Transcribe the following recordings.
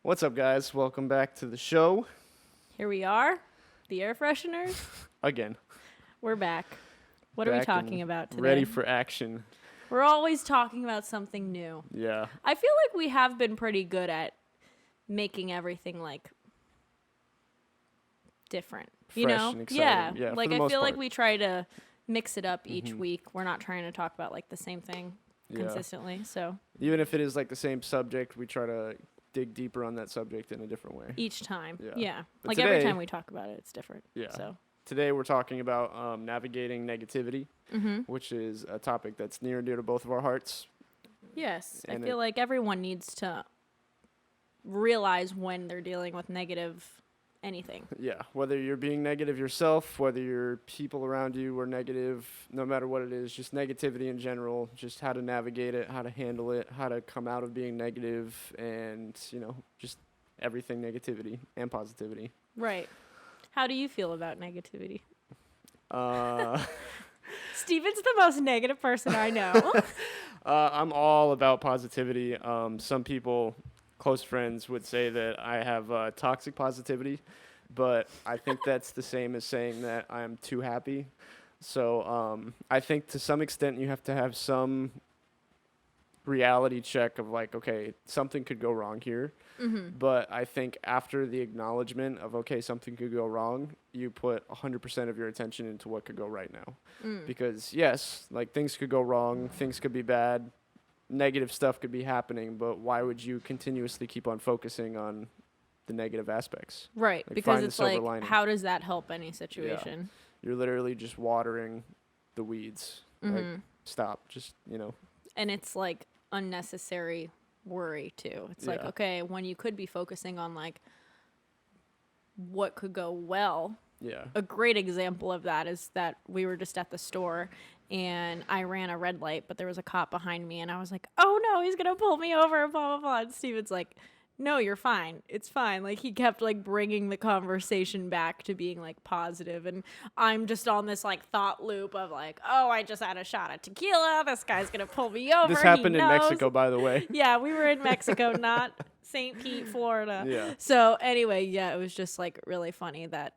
What's up, guys? Welcome back to the show. Here we are, TheAirFresheners. Again. We're back. What are we talking about today? Ready for action. We're always talking about something new. Yeah. I feel like we have been pretty good at making everything like different. Fresh and exciting. Yeah, like for the I most feel like part. we try to mix it up each week. We're not trying to talk about like the same thing consistently. So even if it is like the same subject, we try to dig deeper on that subject in a different way. each time. Yeah. Yeah. But Like today, every time we talk about it, it's different. Yeah. So Today we're talking about navigating negativity, which is a topic that's near and dear to both of our hearts. yes, And I feel like everyone needs to realize when they're dealing with negative anything. Yeah, whether you're being negative yourself, whether your people around you are negative, no matter what it is, just negativity in general, just how to navigate it, how to handle it, how to come out of being negative, and, just everything negativity and positivity. Right. How do you feel about negativity? Uh, Steven's the most negative person I know. I'm all about positivity. Some people, close friends, would say that I have toxic positivity, but I think that's the same as saying that I'm too happy. So I think to some extent you have to have some reality check of like, okay, something could go wrong here. But I think after the acknowledgement of, okay, something could go wrong, you put 100% of your attention into what could go right now. Because yes, like things could go wrong, things could be bad, negative stuff could be happening, but why would you continuously keep on focusing on the negative aspects? Right. Like, Because find the it's silver like, lining. how does that help any situation? You're literally just watering the weeds. Like, stop. Just, And it's like unnecessary worry too. It's like, Yeah. okay, when you could be focusing on like what could go well. yeah. A great example of that is that we were just at the store and I ran a red light, but there was a cop behind me and I was like, oh no, he's going to pull me over, blah, blah, blah. And Steven's like, no, you're fine. It's fine. Like he kept like bringing the conversation back to being like positive. And I'm just on this like thought loop of like, oh, I just had a shot of tequila. This guy's going to pull me over. This happened in Mexico, by the way. Yeah, we were in Mexico, not St. Pete, Florida. Yeah. So anyway, yeah, it was just like really funny that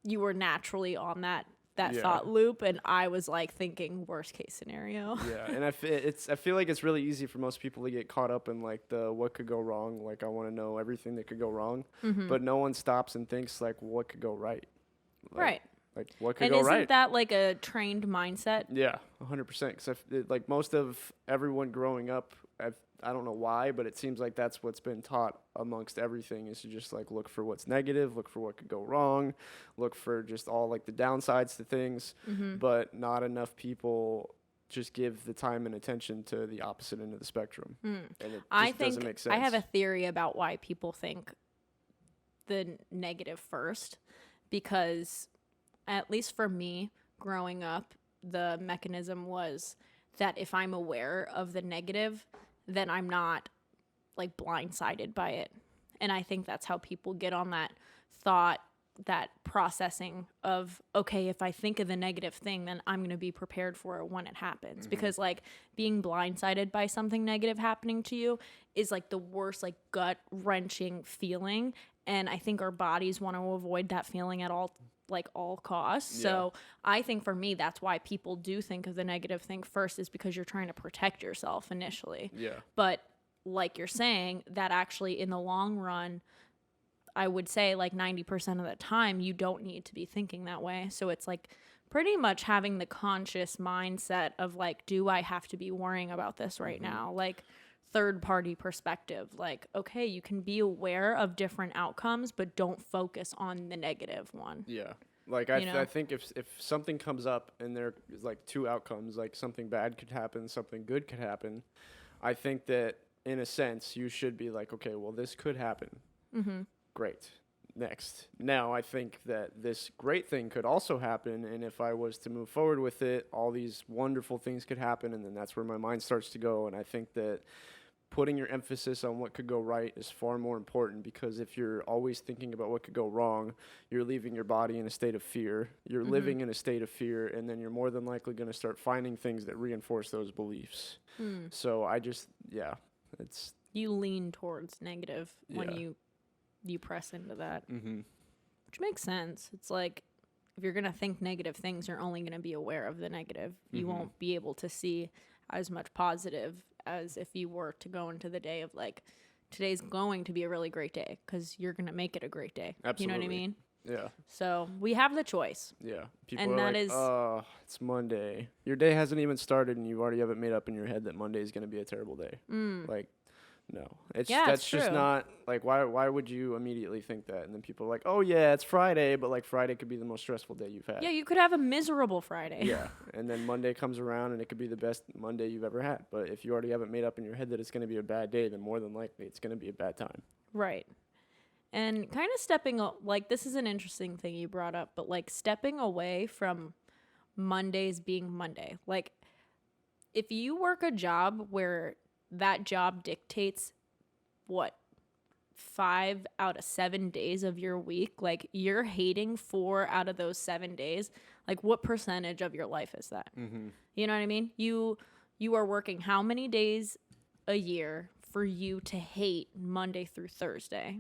you were naturally on that Yeah. thought loop, and I was like thinking worst case scenario. Yeah, and I feel like it's really easy for most people to get caught up in like the what could go wrong. Like I want to know everything that could go wrong, but no one stops and thinks like what could go right. Like, Right. Like what could And go isn't right? that like a trained mindset? Yeah, 100%. Because like most of everyone growing up, I don't know why, but it seems like that's what's been taught amongst everything is to just like look for what's negative, look for what could go wrong, look for just all like the downsides to things, but not enough people just give the time and attention to the opposite end of the spectrum. And it just doesn't make sense. I have a theory about why people think the negative first, because at least for me growing up, the mechanism was that if I'm aware of the negative, then I'm not like blindsided by it. And I think that's how people get on that thought, that processing of, okay, if I think of the negative thing, then I'm going to be prepared for it when it happens. Because like being blindsided by something negative happening to you is like the worst, like gut wrenching feeling. And I think our bodies want to avoid that feeling at all costs. Yeah. So I think for me, that's why people do think of the negative thing first, is because you're trying to protect yourself initially. Yeah. But like you're saying, that actually in the long run, I would say like 90% of the time, you don't need to be thinking that way. So it's like pretty much having the conscious mindset of like, do I have to be worrying about this right now? Like third party perspective, like, okay, you can be aware of different outcomes, but don't focus on the negative one. Yeah. Like I think if something comes up and there is like two outcomes, like something bad could happen, something good could happen, I think that in a sense you should be like, okay, well this could happen. Great. Next. Now I think that this great thing could also happen, and if I was to move forward with it, all these wonderful things could happen, and then that's where my mind starts to go. And I think that putting your emphasis on what could go right is far more important, because if you're always thinking about what could go wrong, you're leaving your body in a state of fear. You're living in a state of fear, and then you're more than likely going to start finding things that reinforce those beliefs. So I just, it's You lean towards negative when Yeah. you you press into that, Mm-hmm. which makes sense. It's like, if you're going to think negative things, you're only going to be aware of the negative. You Mm-hmm. won't be able to see as much positive as if you were to go into the day of like, today's going to be a really great day, because you're going to make it a great day. Absolutely. You know what I mean? Yeah. So we have the choice. Yeah. People And are that like, is- oh, it's Monday. Your day hasn't even started and you already have it made up in your head that Monday is going to be a terrible day. Like, no. Yeah, That's it's just true. not, like, why would you immediately think that? And then people are like, oh, yeah, it's Friday, but, like, Friday could be the most stressful day you've had. Yeah, you could have a miserable Friday. Yeah. And then Monday comes around and it could be the best Monday you've ever had. But if you already have it made up in your head that it's going to be a bad day, then more than likely it's going to be a bad time. Right. And kind of like, this is an interesting thing you brought up, but like stepping away from Mondays being Monday. Like, if you work a job where that job dictates what, 5 out of 7 days of your week, like you're hating 4 out of those 7 days, like what percentage of your life is that? Mm-hmm. You know what I mean? You are working how many days a year for you to hate Monday through Thursday?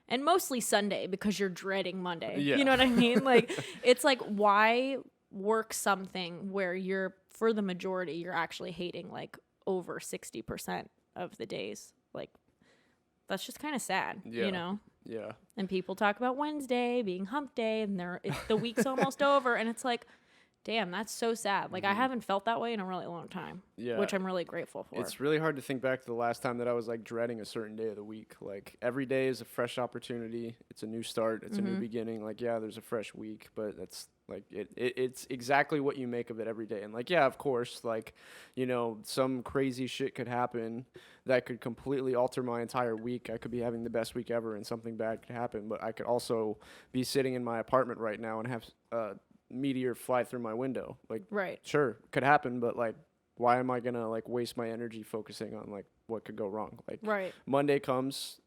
And mostly Sunday, because you're dreading Monday. Yeah. You know what I mean? Like, it's like, why work something where you're, for the majority, you're actually hating like over 60% of the days? Like, that's just kind of sad, Yeah. you know? Yeah. And people talk about Wednesday being hump day, and the week's almost over, and it's like, damn, that's so sad. Like, I haven't felt that way in a really long time, Yeah. which I'm really grateful for. It's really hard to think back to the last time that I was like dreading a certain day of the week. Like every day is a fresh opportunity. It's a new start. It's a new beginning. Like, yeah, there's a fresh week, but that's like it's exactly what you make of it every day. And like, yeah, of course, like, you know, some crazy shit could happen that could completely alter my entire week. I could be having the best week ever and something bad could happen, but I could also be sitting in my apartment right now and have meteor fly through my window. Like, Right. sure, could happen, but like, why am I gonna like waste my energy focusing on like what could go wrong? Like, Right. Monday comes,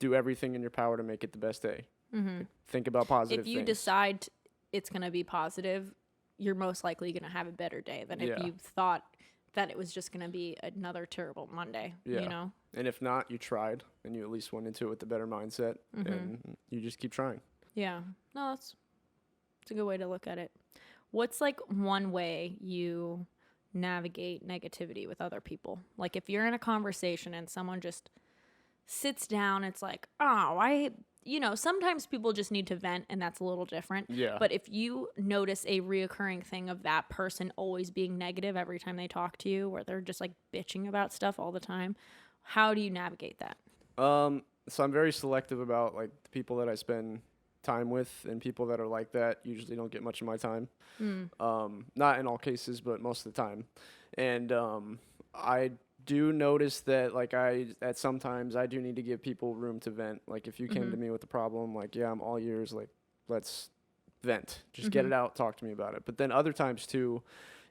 do everything in your power to make it the best day. Mm-hmm. Like, think about positive If you things. decide it's going to be positive, you're most likely going to have a better day than if Yeah. you thought that it was just going to be another terrible Monday, Yeah. you know? And if not, you tried and you at least went into it with a better mindset and you just keep trying. Yeah. No, it's a good way to look at it. What's like one way you navigate negativity with other people? Like, if you're in a conversation and someone just sits down, it's like, oh, sometimes people just need to vent, and that's a little different. Yeah. But if you notice a reoccurring thing of that person always being negative every time they talk to you, or they're just like bitching about stuff all the time, how do you navigate that? So I'm very selective about like the people that I spend time with, and people that are like that usually don't get much of my time. Not in all cases, but most of the time. And I do notice that like sometimes I do need to give people room to vent. Like if you came to me with a problem, like, yeah, I'm all ears, like let's vent. Just get it out, talk to me about it. But then other times too,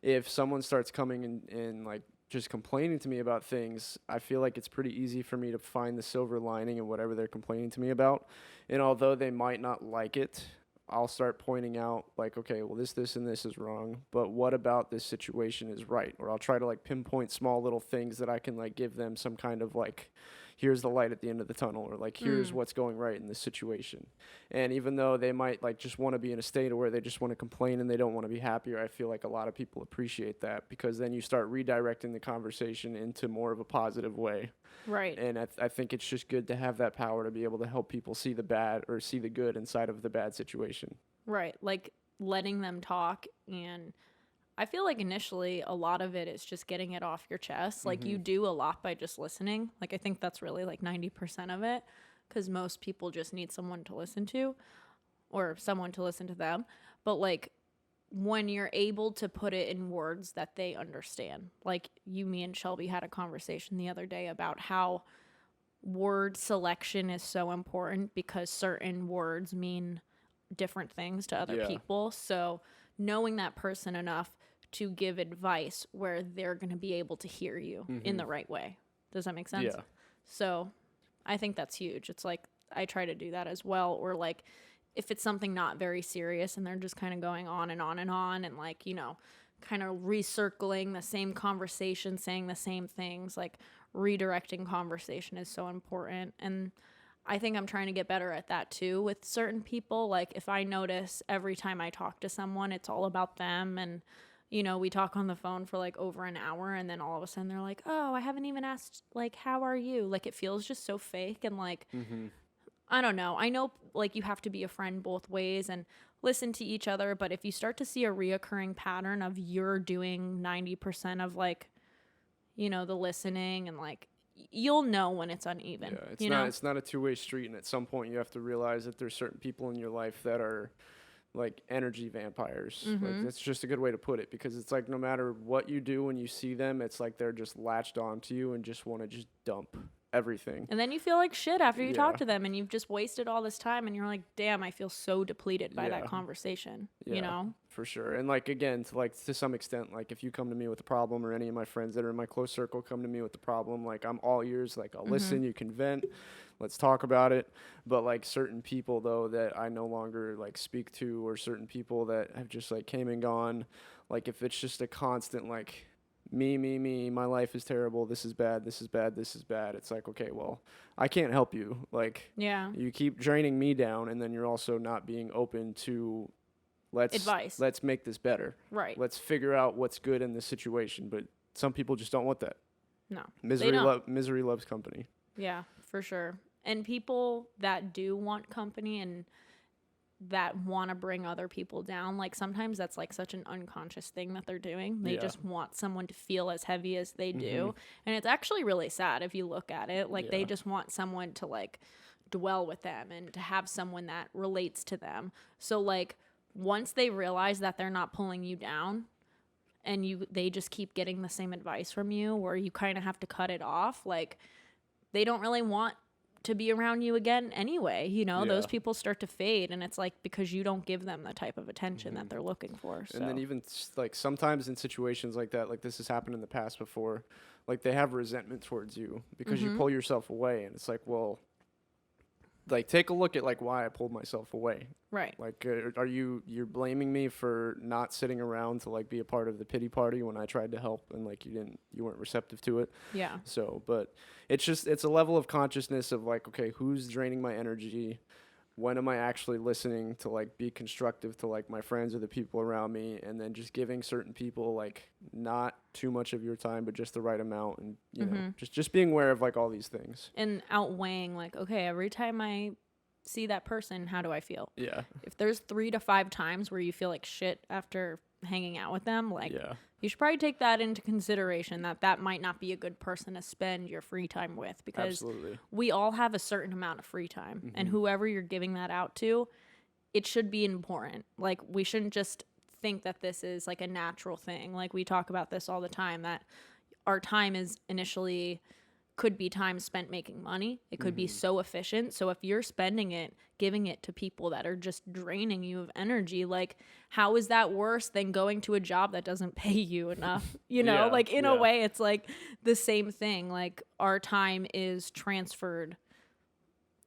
if someone starts coming and like just complaining to me about things, I feel like it's pretty easy for me to find the silver lining in whatever they're complaining to me about. And although they might not like it, I'll start pointing out like, okay, well, this, and this is wrong, but what about this situation is right? Or I'll try to like pinpoint small little things that I can like give them some kind of like, here's the light at the end of the tunnel, or like, here's what's going right in this situation. And even though they might like just want to be in a state where they just want to complain and they don't want to be happier, I feel like a lot of people appreciate that, because then you start redirecting the conversation into more of a positive way. Right. And I think it's just good to have that power to be able to help people see the bad or see the good inside of the bad situation. Right. Like letting them talk. And I feel like initially a lot of it is just getting it off your chest. Like you do a lot by just listening. Like I think that's really like 90% of it, because most people just need someone to listen to, or someone to listen to them. But like when you're able to put it in words that they understand, like me and Shelby had a conversation the other day about how word selection is so important, because certain words mean different things to other people. So knowing that person enough to give advice where they're going to be able to hear you in the right way. Does that make sense? Yeah. So I think that's huge. It's like I try to do that as well. Or like if it's something not very serious and they're just kind of going on and on and on and like, kind of recircling the same conversation, saying the same things, like redirecting conversation is so important. And I think I'm trying to get better at that too with certain people. Like if I notice every time I talk to someone, it's all about them, and we talk on the phone for like over an hour, and then all of a sudden they're like, "Oh, I haven't even asked like how are you?" Like it feels just so fake, and like I don't know. I know like you have to be a friend both ways and listen to each other, but if you start to see a reoccurring pattern of you're doing 90% of like, the listening, and like you'll know when it's uneven. Yeah, it's not a two-way street, and at some point you have to realize that there's certain people in your life that are like energy vampires. Like that's just a good way to put it, because it's like no matter what you do when you see them, it's like they're just latched onto you and just want to just dump everything. And then you feel like shit after you talk to them, and you've just wasted all this time, and you're like, damn, I feel so depleted by that conversation, For sure. And like, again, to some extent, like if you come to me with a problem, or any of my friends that are in my close circle come to me with the problem, like I'm all ears, like I'll listen, you can vent, let's talk about it. But like certain people though that I no longer like speak to, or certain people that have just like came and gone, like if it's just a constant like me, my life is terrible, this is bad, it's like, okay, well, I can't help you. Like, you keep draining me down, and then you're also not being open to advice. Let's make this better. Right. Let's figure out what's good in this situation. But some people just don't want that. No. Misery loves company. Yeah, for sure. And people that do want company and that want to bring other people down, like sometimes that's like such an unconscious thing that they're doing. They just want someone to feel as heavy as they do. And it's actually really sad if you look at it. Like they just want someone to like dwell with them and to have someone that relates to them. So like once they realize that they're not pulling you down, and they just keep getting the same advice from you, or you kind of have to cut it off, like they don't really want to be around you again anyway. Those people start to fade, and it's like because you don't give them the type of attention that they're looking for. So. And then even like sometimes in situations like that, like this has happened in the past before, like they have resentment towards you because you pull yourself away, and it's like, well, like take a look at like why I pulled myself away. Right. Like you're blaming me for not sitting around to like be a part of the pity party when I tried to help, and like you weren't receptive to it. Yeah. So, but it's a level of consciousness of like, okay, who's draining my energy? When am I actually listening to like be constructive to like my friends or the people around me, and then just giving certain people like not too much of your time, but just the right amount, and you know, just being aware of like all these things. And outweighing like, okay, every time I see that person, how do I feel? Yeah. If there's 3 to 5 times where you feel like shit after hanging out with them, like you should probably take that into consideration, that might not be a good person to spend your free time with, because we all have a certain amount of free time, and whoever you're giving that out to, it should be important. Like we shouldn't just think that this is like a natural thing. Like we talk about this all the time, that our time is initially could be time spent making money. It could be so efficient. So if you're spending it, giving it to people that are just draining you of energy, like how is that worse than going to a job that doesn't pay you enough? You know, like in a way, it's like the same thing. Like our time is transferred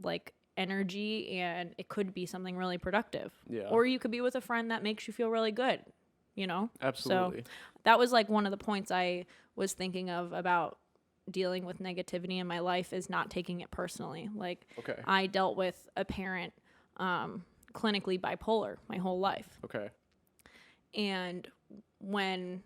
like energy, and it could be something really productive. Yeah. Or you could be with a friend that makes you feel really good, you know? Absolutely. So that was like one of the points I was thinking of about dealing with negativity in my life, is not taking it personally. Like I dealt with a parent clinically bipolar my whole life. Okay. And when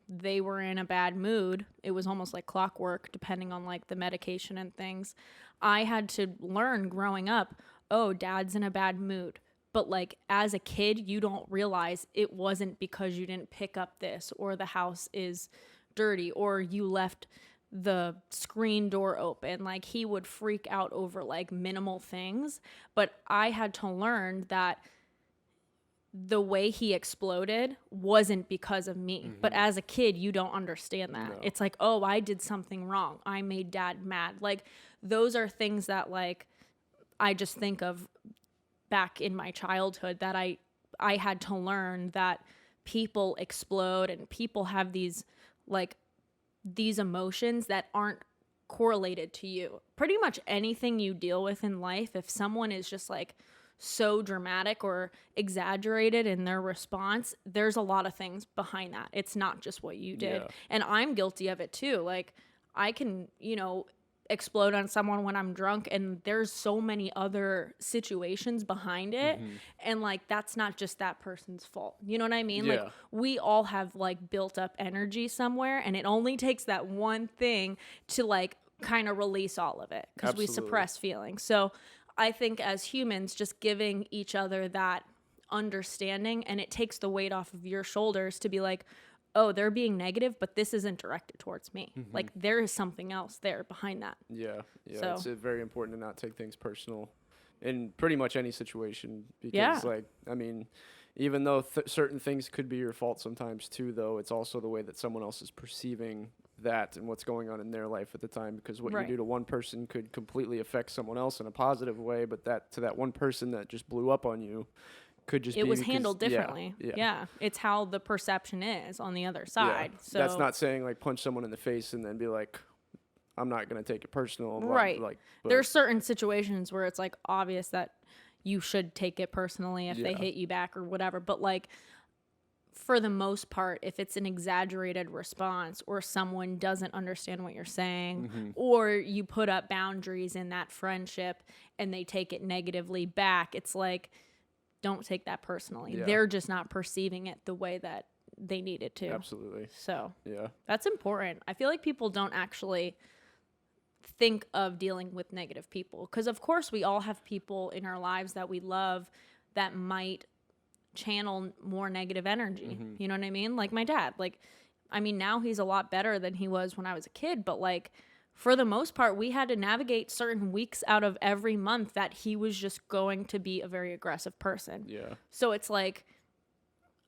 they were in a bad mood, it was almost like clockwork, depending on like the medication and things. I had to learn growing up, oh, dad's in a bad mood. But like as a kid, you don't realize it wasn't because you didn't pick up this, or the house is dirty, or you left the screen door open. Like he would freak out over like minimal things, but I had to learn that the way he exploded wasn't because of me. But as a kid, you don't understand that. No. It's like, oh, I did something wrong, I made dad mad. Like those are things that like I just think of back in my childhood, that I had to learn that people explode, and people have these emotions that aren't correlated to you. Pretty much anything you deal with in life, if someone is just like so dramatic or exaggerated in their response, there's a lot of things behind that. It's not just what you did. Yeah. And I'm guilty of it too. Like I can, explode on someone when I'm drunk, and there's so many other situations behind it, and like that's not just that person's fault. You know what I mean? Like we all have like built up energy somewhere, and it only takes that one thing to like kind of release all of it, because we suppress feelings. So I think as humans, just giving each other that understanding, and it takes the weight off of your shoulders to be like, oh, they're being negative, but this isn't directed towards me. Like there is something else there behind that. Yeah. So. It's very important to not take things personal in pretty much any situation, because like, I mean, even though certain things could be your fault sometimes too, though, it's also the way that someone else is perceiving that and what's going on in their life at the time, because what you do to one person could completely affect someone else in a positive way, but that to that one person that just blew up on you could just it was handled differently. Yeah. It's how the perception is on the other side. So that's not saying like punch someone in the face and then be like, I'm not going to take it personal. Right. Like, there's certain situations where it's like obvious that you should take it personally if they hit you back or whatever. But like for the most part, if it's an exaggerated response or someone doesn't understand what you're saying, or you put up boundaries in that friendship and they take it negatively back, it's like, don't take that personally. They're just not perceiving it the way that they needed to. Absolutely. So that's important. I feel like people don't actually think of dealing with negative people, because of course we all have people in our lives that we love that might channel more negative energy. You know what I mean? Like my dad. Like, I mean, now he's a lot better than he was when I was a kid, but like for the most part, we had to navigate certain weeks out of every month that he was just going to be a very aggressive person. Yeah. So it's like,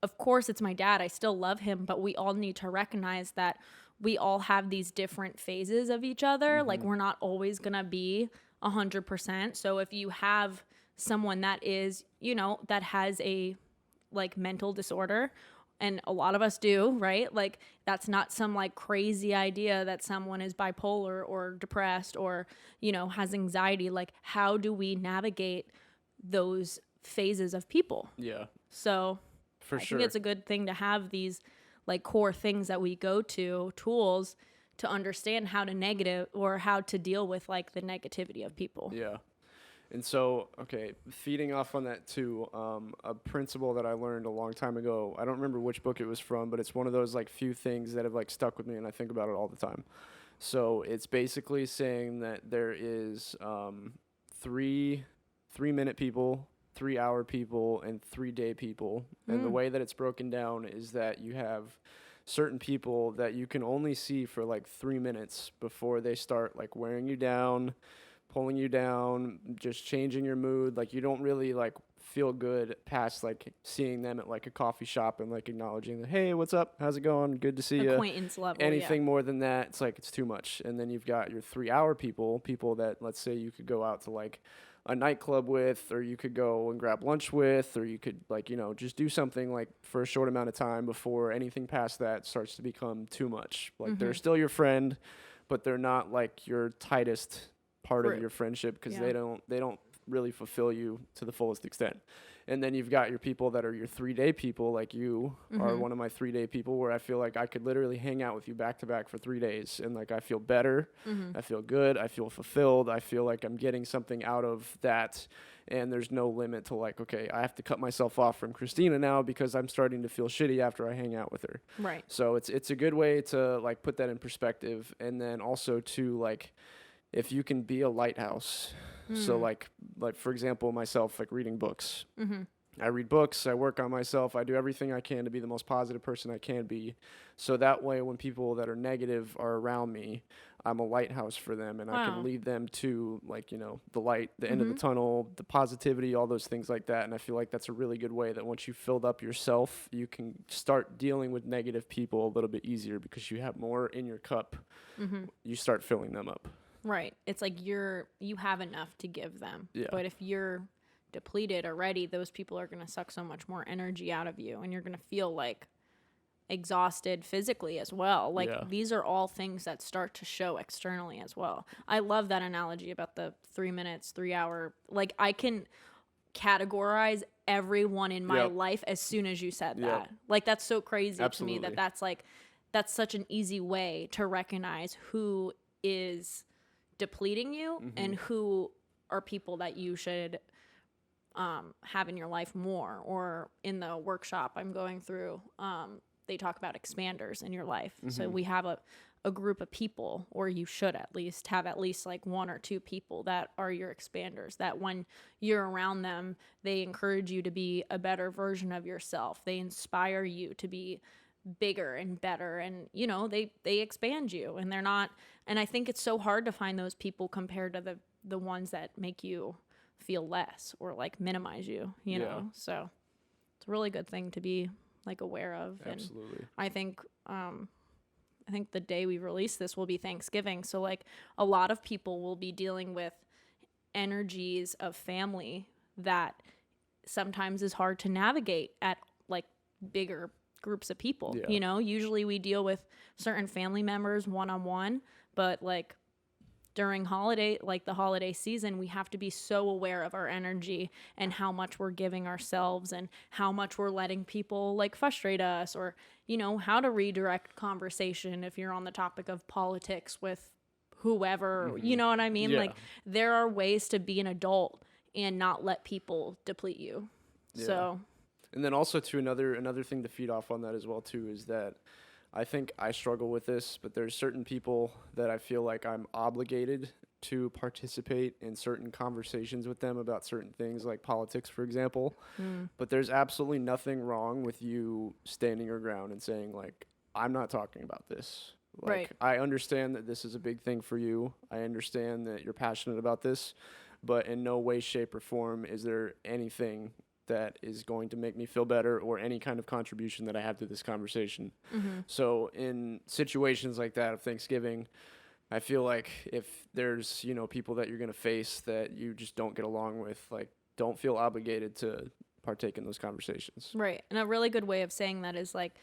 of course, it's my dad. I still love him, but we all need to recognize that we all have these different phases of each other. Like, we're not always going to be 100%. So if you have someone that is, you know, that has a like mental disorder, and a lot of us do, right? Like, that's not some like crazy idea that someone is bipolar or depressed or, you know, has anxiety. Like, how do we navigate those phases of people? Yeah. So I think it's a good thing to have these like core things that we go to, tools to understand how to negative or how to deal with like the negativity of people. Yeah. And so, okay, feeding off on that too, a principle that I learned a long time ago, I don't remember which book it was from, but it's one of those like few things that have like stuck with me and I think about it all the time. So it's basically saying that there is 3-minute people, 3-hour people, and 3-day people. And the way that it's broken down is that you have certain people that you can only see for like 3 minutes before they start like wearing you down, pulling you down, just changing your mood. Like, you don't really like feel good past like seeing them at like a coffee shop and like acknowledging that, hey, what's up, how's it going, good to see you. Acquaintance level. Anything more than that, it's like it's too much. And then you've got your 3-hour people that, let's say, you could go out to like a nightclub with, or you could go and grab lunch with, or you could like, you know, just do something like for a short amount of time before anything past that starts to become too much. Like, they're still your friend, but they're not like your tightest part of your friendship, because they don't really fulfill you to the fullest extent. And then you've got your people that are your 3-day people, like you are one of my 3-day people, where I feel like I could literally hang out with you back to back for 3 days, and like I feel better, I feel good, I feel fulfilled, I feel like I'm getting something out of that. And there's no limit to like, okay, I have to cut myself off from Kristina now because I'm starting to feel shitty after I hang out with her. Right. So it's a good way to like put that in perspective. And then also to like, if you can be a lighthouse. So like for example, myself, like reading books. I read books, I work on myself, I do everything I can to be the most positive person I can be. So that way, when people that are negative are around me, I'm a lighthouse for them, and I can lead them to like, you know, the light, the end of the tunnel, the positivity, all those things like that. And I feel like that's a really good way that once you filled up yourself, you can start dealing with negative people a little bit easier, because you have more in your cup. You start filling them up. Right. It's like you have enough to give them. Yeah. But if you're depleted already, those people are going to suck so much more energy out of you, and you're going to feel like exhausted physically as well. Like, these are all things that start to show externally as well. I love that analogy about the 3 minutes, 3 hour. Like, I can categorize everyone in my life as soon as you said that. Like, that's so crazy to me that's such an easy way to recognize who is depleting you and who are people that you should have in your life more. Or in the workshop I'm going through, they talk about expanders in your life. So we have a group of people, or you should at least have at least like 1 or 2 people that are your expanders, that when you're around them, they encourage you to be a better version of yourself. They inspire you to be bigger and better, and you know, they expand you, and they're not, and I think it's so hard to find those people compared to the ones that make you feel less or like minimize you, you know. So it's a really good thing to be like aware of. Absolutely. And I think the day we release this will be Thanksgiving. So like a lot of people will be dealing with energies of family that sometimes is hard to navigate at like bigger groups of people. You know, usually we deal with certain family members one-on-one, but like during the holiday season, we have to be so aware of our energy and how much we're giving ourselves and how much we're letting people like frustrate us, or, you know, how to redirect conversation if you're on the topic of politics with whoever, you know what I mean? Like there are ways to be an adult and not let people deplete you. So. And then also too, another thing to feed off on that as well too, is that I think I struggle with this, but there's certain people that I feel like I'm obligated to participate in certain conversations with them about certain things, like politics, for example. But there's absolutely nothing wrong with you standing your ground and saying, like, I'm not talking about this. Like, I understand that this is a big thing for you. I understand that you're passionate about this, but in no way, shape, or form is there anything that is going to make me feel better or any kind of contribution that I have to this conversation. So in situations like that of Thanksgiving, I feel like if there's, you know, people that you're going to face that you just don't get along with, like, don't feel obligated to partake in those conversations. Right. And a really good way of saying that is like,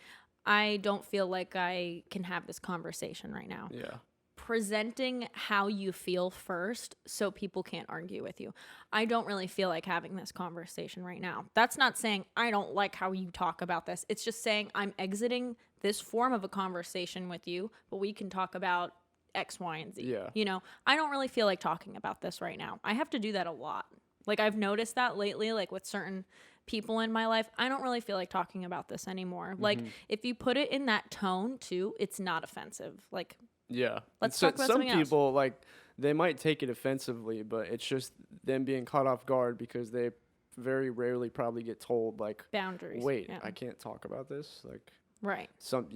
I don't feel like I can have this conversation right now. Yeah. Presenting how you feel first so people can't argue with you. I don't really feel like having this conversation right now. That's not saying I don't like how you talk about this. It's just saying I'm exiting this form of a conversation with you, but we can talk about X, Y, and Z. Yeah. You know, I don't really feel like talking about this right now. I have to do that a lot. Like I've noticed that lately, like with certain people in my life, I don't really feel like talking about this anymore. Like if you put it in that tone too, it's not offensive. Like, yeah. Let's talk about something else. Some people, like, they might take it offensively, but it's just them being caught off guard because they very rarely probably get told, like, boundaries. Wait, I can't talk about this. Like, right. Some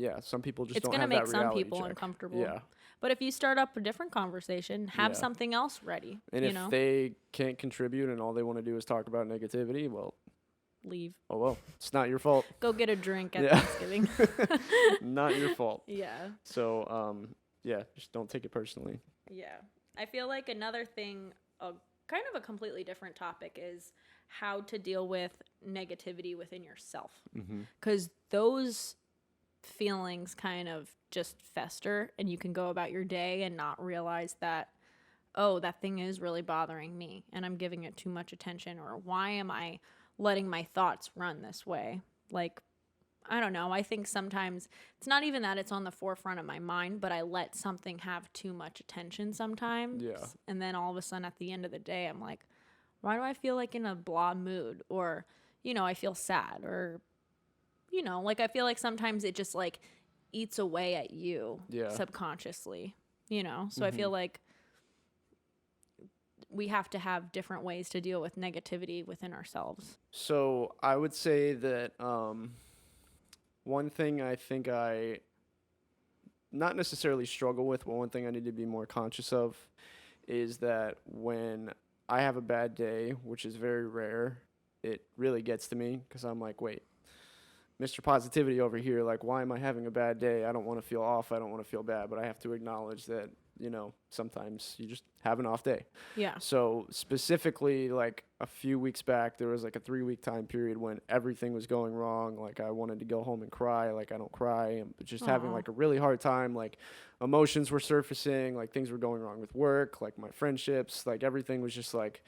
people just it's don't gonna have make that some reality people check. uncomfortable. Yeah. But if you start up a different conversation, have something else ready. And you if know? they can't contribute and all they want to do is talk about negativity, well, leave. Oh, well, it's not your fault. Go get a drink at Thanksgiving. Not your fault. Yeah. So, just don't take it personally. Yeah. I feel like another thing, kind of a completely different topic, is how to deal with negativity within yourself. Because those feelings kind of just fester, and you can go about your day and not realize that, oh, that thing is really bothering me and I'm giving it too much attention, or why am I letting my thoughts run this way? Like, I don't know. I think sometimes it's not even that it's on the forefront of my mind, but I let something have too much attention sometimes. Yeah. And then all of a sudden at the end of the day, I'm like, why do I feel like in a blah mood? Or, you know, I feel sad, or, you know, like I feel like sometimes it just like eats away at you subconsciously, you know? So I feel like we have to have different ways to deal with negativity within ourselves. So I would say that one thing I think I not necessarily struggle with, but one thing I need to be more conscious of is that when I have a bad day, which is very rare, it really gets to me because I'm like, wait, Mr. Positivity over here, like, why am I having a bad day? I don't want to feel off. I don't want to feel bad, but I have to acknowledge that, you know, sometimes you just have an off day. Yeah. So specifically, like a few weeks back, there was like a 3-week time period when everything was going wrong. Like I wanted to go home and cry. Like I don't cry, and just having like a really hard time. Like emotions were surfacing. Like things were going wrong with work. Like my friendships. Like everything was just like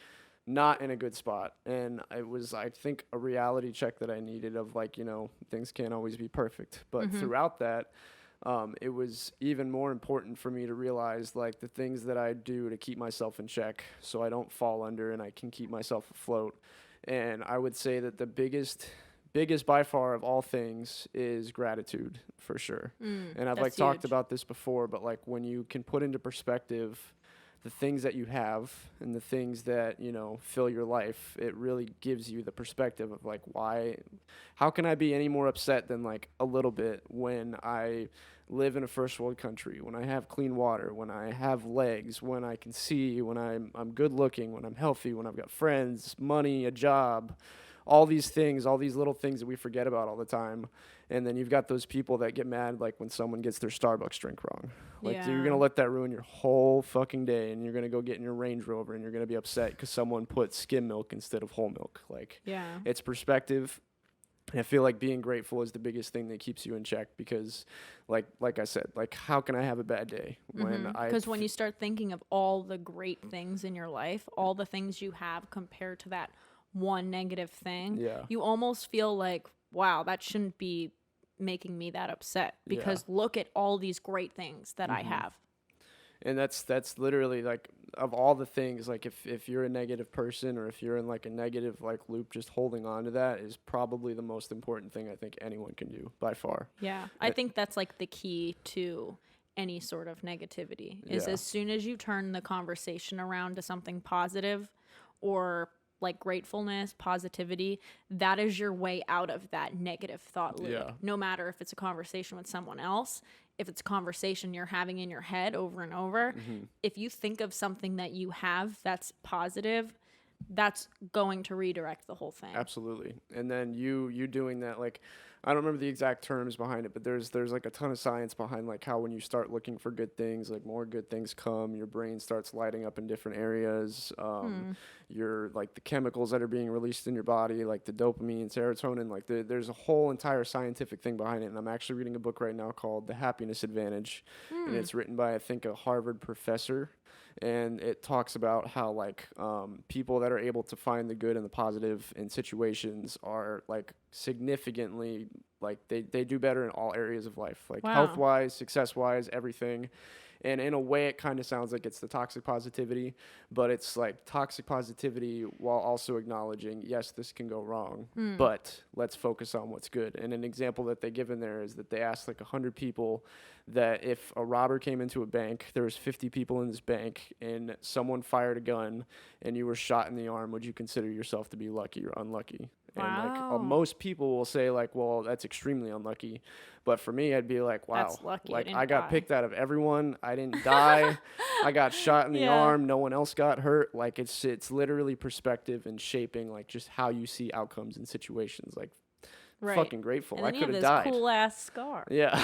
not in a good spot. And it was, I think, a reality check that I needed of like, you know, things can't always be perfect. But throughout that, it was even more important for me to realize like the things that I do to keep myself in check so I don't fall under and I can keep myself afloat. And I would say that the biggest by far of all things is gratitude for sure. And I've like That's talked huge. about this before, but like when you can put into perspective the things that you have and the things that, you know, fill your life, it really gives you the perspective of like how can I be any more upset than like a little bit when I live in a first world country, when I have clean water, when I have legs, when I can see, when I'm good looking, when I'm healthy, when I've got friends, money, a job, all these things, all these little things that we forget about all the time. And then you've got those people that get mad like when someone gets their Starbucks drink wrong. Like you're Yeah. going to let that ruin your whole fucking day, and you're going to go get in your Range Rover and you're going to be upset because someone put skim milk instead of whole milk. Like Yeah. it's perspective. And I feel like being grateful is the biggest thing that keeps you in check because like I said, like how can I have a bad day when Because when you start thinking of all the great things in your life, all the things you have compared to that one negative thing, Yeah. you almost feel like, wow, that shouldn't be making me that upset because look at all these great things that I have. And that's literally like of all the things, like if you're a negative person or if you're in like a negative like loop, just holding on to that is probably the most important thing I think anyone can do by far. Yeah. I think that's like the key to any sort of negativity is Yeah. as soon as you turn the conversation around to something positive or like gratefulness, positivity, that is your way out of that negative thought loop. Yeah. No matter if it's a conversation with someone else, if it's a conversation you're having in your head over and over, if you think of something that you have that's positive, that's going to redirect the whole thing. Absolutely. And then you doing that, like I don't remember the exact terms behind it, but there's like a ton of science behind like how when you start looking for good things, like more good things come, your brain starts lighting up in different areas. Your like the chemicals that are being released in your body, like the dopamine, serotonin, like there's a whole entire scientific thing behind it. And I'm actually reading a book right now called The Happiness Advantage, and it's written by I think a Harvard professor. And it talks about how like people that are able to find the good and the positive in situations are like significantly like they do better in all areas of life, like Wow. health wise, success wise, everything. And in a way it kind of sounds like it's the toxic positivity, but it's like toxic positivity while also acknowledging, yes, this can go wrong, but let's focus on what's good. And an example that they give in there is that they asked like 100 people that if a robber came into a bank, there was 50 people in this bank and someone fired a gun and you were shot in the arm, would you consider yourself to be lucky or unlucky? And like Wow. most people will say like, well, that's extremely unlucky. But for me, I'd be like, wow, That's lucky I like didn't I got die. picked out of everyone. I didn't die. I got shot in the Yeah. arm. No one else got hurt. Like it's literally perspective and shaping like just how you see outcomes in situations. Like Right. fucking grateful. And I then you could have have this died. cool ass scar. Yeah.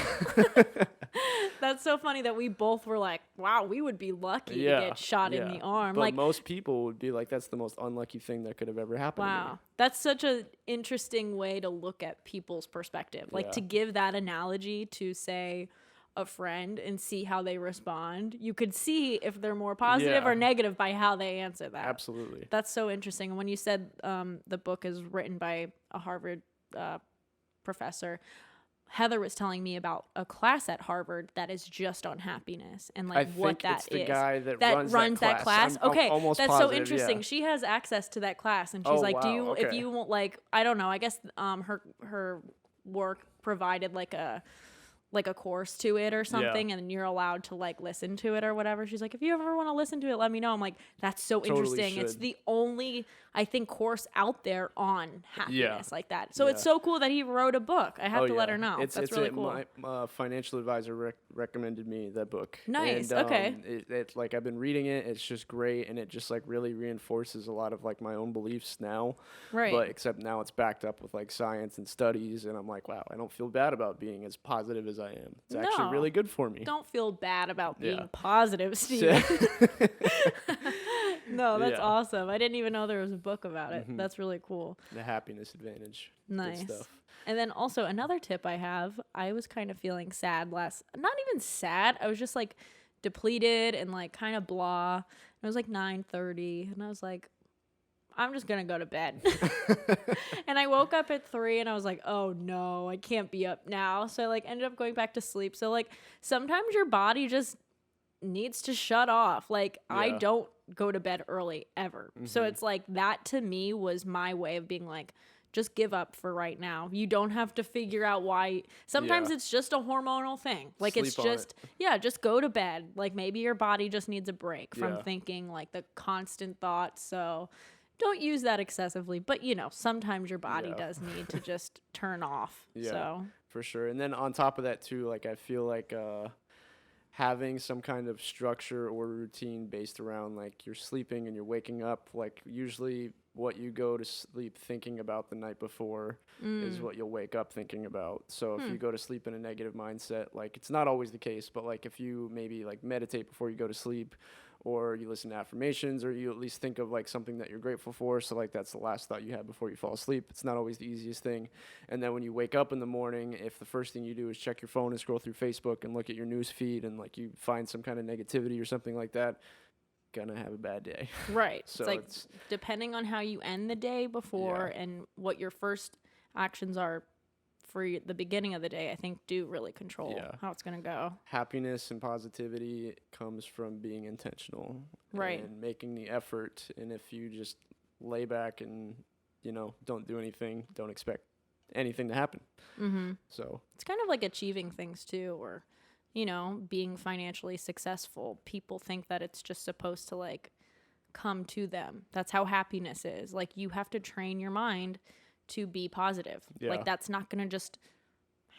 That's so funny that we both were like, wow, we would be lucky Yeah, to get shot in yeah. the arm. But Like, most people would be like, that's the most unlucky thing that could have ever happened to me. wow. That's such an interesting way to look at people's perspective. Like, Yeah. to give that analogy to, say, a friend and see how they respond, you could see if they're more positive Yeah. or negative by how they answer that. Absolutely. That's so interesting. And when you said the book is written by a Harvard professor, Heather was telling me about a class at Harvard that is just on happiness and like I what think that it's the is. guy that runs that class. I'm Okay, almost that's positive, so interesting. yeah. She has access to that class, and she's Oh, like, "Do wow, you? If okay. you want, like, I don't know. I guess her work provided like a course to it or something, and you're allowed to like listen to it or whatever." She's like, "If you ever want to listen to it, let me know." I'm like, "That's so Totally interesting." It's should. the only, I think, course out there on happiness like that. So it's Yeah. so cool that he wrote a book. I have Oh, to let yeah. her know. It's That's it's really it. cool. My financial advisor recommended me that book. Nice, And, okay. It's like I've been reading it. It's just great, and it just like really reinforces a lot of like my own beliefs now. Right. But except now it's backed up with like science and studies, and I'm like, wow, I don't feel bad about being as positive as I am. It's actually No. really good for me. Don't feel bad about being Yeah. positive, Steven. No, that's Yeah. awesome. I didn't even know there was a book about it. That's really cool. The happiness advantage. Nice. Good stuff. And then also another tip I have, I was kind of feeling sad not even sad. I was just like depleted and like kind of blah. It was like 9:30 and I was like, I'm just going to go to bed. And I woke up at 3 and I was like, oh no, I can't be up now. So I like ended up going back to sleep. So like sometimes your body just needs to shut off. Like I Yeah. don't go to bed early ever. So it's like that to me was my way of being like, just give up for right now. You don't have to figure out why. Sometimes Yeah. it's just a hormonal thing. Like it's Sleep on just, yeah, just go to bed. Like maybe your body just needs a break from Yeah. thinking like the constant thoughts. So don't use that excessively. But you know, sometimes your body Yeah. does need to just turn off. Yeah. So For sure. And then on top of that too, like I feel like having some kind of structure or routine based around like you're sleeping and you're waking up, like usually what you go to sleep thinking about the night before is what you'll wake up thinking about. So if you go to sleep in a negative mindset, like it's not always the case, but like if you maybe like meditate before you go to sleep, or you listen to affirmations, or you at least think of like something that you're grateful for, so like that's the last thought you have before you fall asleep. It's not always the easiest thing. And then when you wake up in the morning, if the first thing you do is check your phone and scroll through Facebook and look at your news feed, and like you find some kind of negativity or something like that, gonna have a bad day. right. So it's like depending on how you end the day before and what your first actions are for the beginning of the day, I think do really control how it's going to go. happiness and positivity comes from being intentional, Right. and making the effort. And if you just lay back and, you know, don't do anything, don't expect anything to happen. So It's kind of like achieving things too, or, you know, being financially successful. People think that it's just supposed to like come to them. That's how happiness is. Like you have to train your mind to be positive. Yeah. Like that's not going to just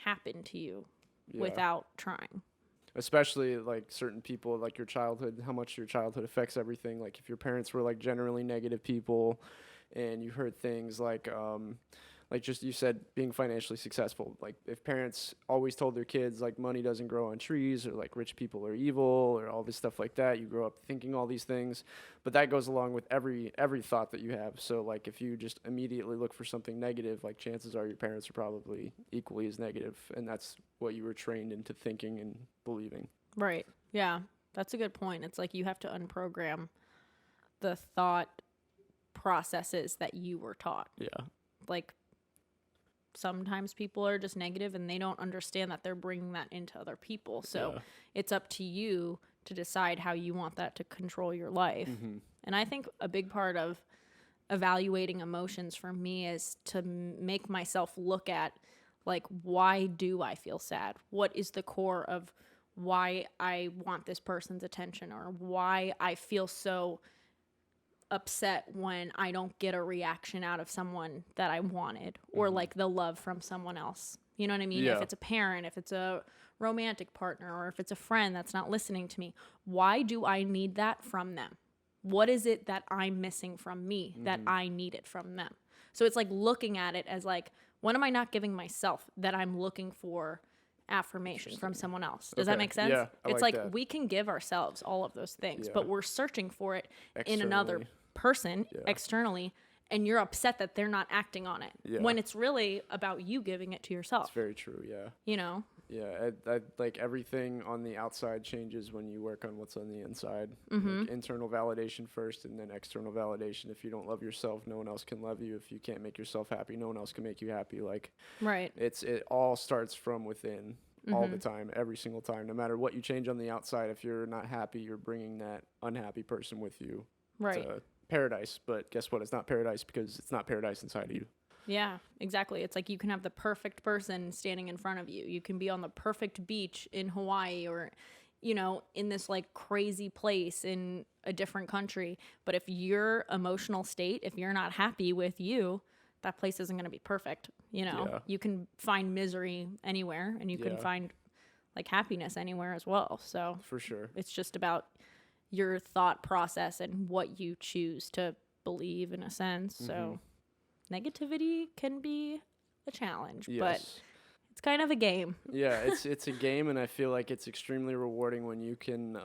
happen to you without trying. especially like certain people, like your childhood, how much your childhood affects everything. Like if your parents were like generally negative people, and you heard things like just you said being financially successful, like if parents always told their kids like money doesn't grow on trees, or like rich people are evil, or all this stuff like that, you grow up thinking all these things. But that goes along with every thought that you have. So like if you just immediately look for something negative, like chances are your parents are probably equally as negative, and that's what you were trained into thinking and believing. Right. Yeah. That's a good point. It's like you have to unprogram the thought processes that you were taught. Yeah. Like sometimes people are just negative and they don't understand that they're bringing that into other people. So it's up to you to decide how you want that to control your life. And I think a big part of evaluating emotions for me is to make myself look at like, why do I feel sad? What is the core of why I want this person's attention, or why I feel so upset when I don't get a reaction out of someone that I wanted, or like the love from someone else. You know what I mean? Yeah. If it's a parent, if it's a romantic partner, or if it's a friend that's not listening to me, why do I need that from them? What is it that I'm missing from me that I need it from them? So it's like looking at it as like, what am I not giving myself that I'm looking for affirmation from someone else? Does that Okay. make sense? Yeah, I it's like like that. we can give ourselves all of those things, Yeah. but we're searching for it in another Externally. person Yeah. externally, and you're upset that they're not acting on it Yeah. when it's really about you giving it to yourself. It's very true. Yeah. You know? Yeah, like everything on the outside changes when you work on what's on the inside. Like internal validation first, and then external validation. If you don't love yourself, no one else can love you. If you can't make yourself happy, no one else can make you happy. Like Right. it all starts from within all the time, every single time. No matter what you change on the outside, if you're not happy, you're bringing that unhappy person with you Right. to paradise. But guess what? It's not paradise because it's not paradise inside of you. Yeah, exactly. It's like you can have the perfect person standing in front of you. You can be on the perfect beach in Hawaii, or, you know, in this like crazy place in a different country. But if your emotional state, if you're not happy with you, that place isn't going to be perfect. You know, Yeah. you can find misery anywhere, and you can Yeah. find like happiness anywhere as well. So For sure. it's just about your thought process and what you choose to believe in a sense. So negativity can be a challenge, but Yes. it's kind of a game. Yeah, it's a game, and I feel like it's extremely rewarding when you can,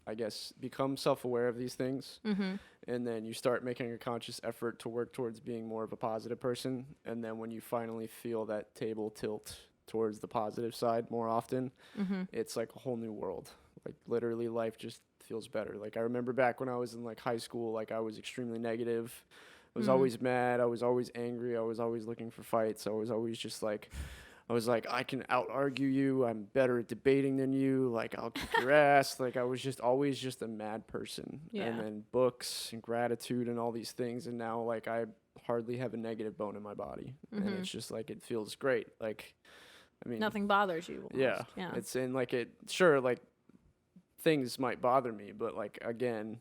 I guess, become self-aware of these things, and then you start making a conscious effort to work towards being more of a positive person. And then when you finally feel that table tilt towards the positive side more often, it's like a whole new world. Like literally, life just feels better. Like I remember back when I was in like high school, like I was extremely negative. was always mad. I was always angry. I was always looking for fights. I was always just like, I can out-argue you. I'm better at debating than you. Like, I'll kick your ass. Like, I was just always just a mad person. Yeah. And then books and gratitude and all these things. And now, like, I hardly have a negative bone in my body. And it's just, like, it feels great. Like, I mean. Nothing bothers you. Almost. Yeah. It's in, like, sure, like, things might bother me. But, like, again,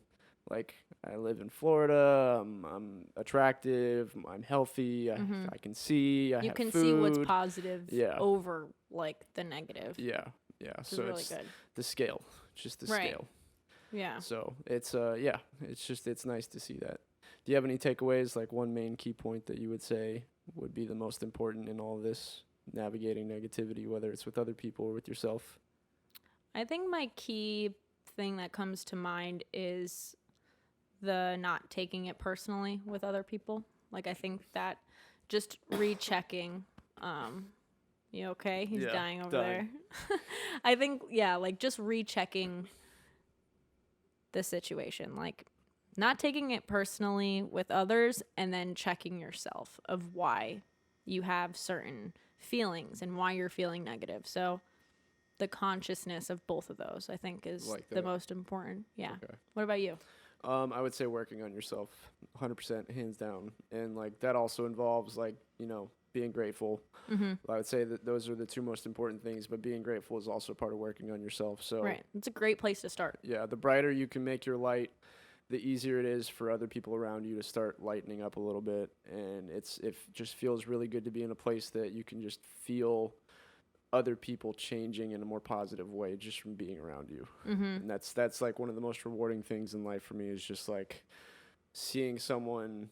like, I live in Florida. I'm attractive. I'm healthy. I can see. I you have can food. see what's positive Yeah. over like the negative. Yeah. So really it's good. the scale, just the scale. Yeah. So it's it's nice to see that. Do you have any takeaways? Like one main key point that you would say would be the most important in all this navigating negativity, whether it's with other people or with yourself? I think my key thing that comes to mind is the not taking it personally with other people. Like, I think that just rechecking, you okay? He's dying over there. I think, like just rechecking the situation, like not taking it personally with others and then checking yourself of why you have certain feelings and why you're feeling negative. So the consciousness of both of those, I think, is the most important. Yeah. Okay. What about you? I would say working on yourself 100%, hands down. And like that also involves like, being grateful. I would say that those are the two most important things, but being grateful is also part of working on yourself. So right. It's a great place to start. Yeah. The brighter you can make your light, the easier it is for other people around you to start lightening up a little bit. And it just feels really good to be in a place that you can just feel other people changing in a more positive way just from being around you. And that's like one of the most rewarding things in life for me is just like seeing someone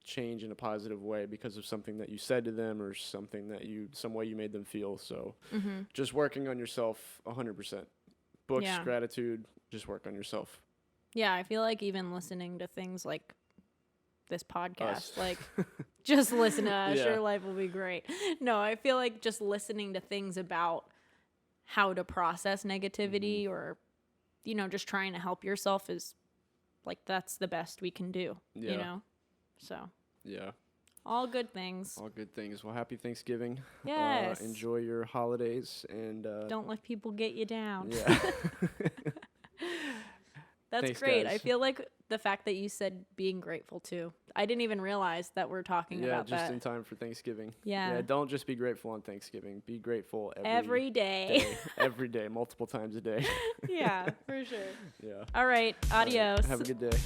change in a positive way because of something that you said to them or something that some way you made them feel. So just working on yourself 100%. Books, gratitude, just work on yourself. Yeah, I feel like even listening to things like this podcast, like just listen to us, your life will be great. No, I feel like just listening to things about how to process negativity or, just trying to help yourself is like, that's the best we can do, So. Yeah. All good things. All good things. Well, happy Thanksgiving. Yes. Enjoy your holidays and don't let people get you down. Yeah. That's Thanks, great. guys. I feel like the fact that you said being grateful too. I didn't even realize that we're talking about that. Yeah, just in time for Thanksgiving. Yeah. Don't just be grateful on Thanksgiving. Be grateful every day. Every day, multiple times a day. Yeah, for sure. Yeah. All right. Adios. Have a good day.